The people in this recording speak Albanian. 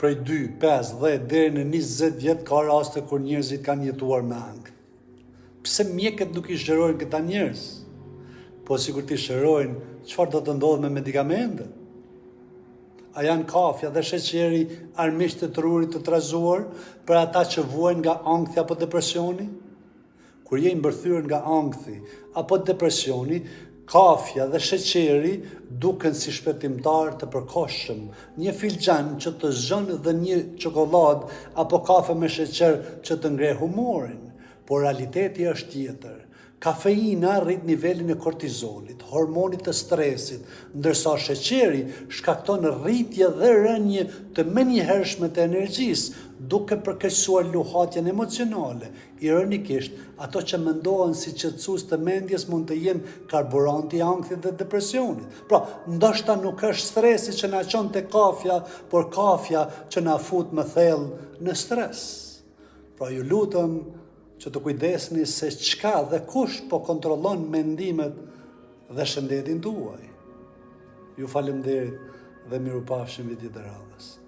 prej 2, 5, 10 deri në 20 vjet ka raste kur njerëzit kanë jetuar me ankth. Pse mjekët nuk i shërojnë këta njerëz? Po sikur ti shërojnë, çfarë do të ndodhë me medikamentet? A janë kafja dhe sheqeri armiqtë të trurit të trazuar për ata që vuajnë nga ankthi apo depresioni? Kur je i mbërthyer nga ankthi apo depresioni, kafja dhe sheqeri duken si shpëtimtar të përkohshëm. Një filxhan që të zgjon dhe një çokoladë apo kafe me sheqer që të ngre humorin. Por realiteti është tjetër. Kafeina rrit nivelin e kortizolit, hormonit të stresit, ndërsa sheqeri shkakton rritje dhe rënje të menjëhershme të energjisë, duke përkeqësuar luhatjen emocionale. Ironikisht, ato që mendohen si qetësues të mendjes mund të jenë karburanti i ankthit dhe depresionit. Pra, ndoshta nuk është stresi që na çon te kafja, por kafja që na fut më thellë në stres. Pra, ju lutem që të kujdesni se çka dhe kush po kontrollon mendimet dhe shëndetin tuaj. Ju falemnderit dhe mirupafshim vitit të radhës.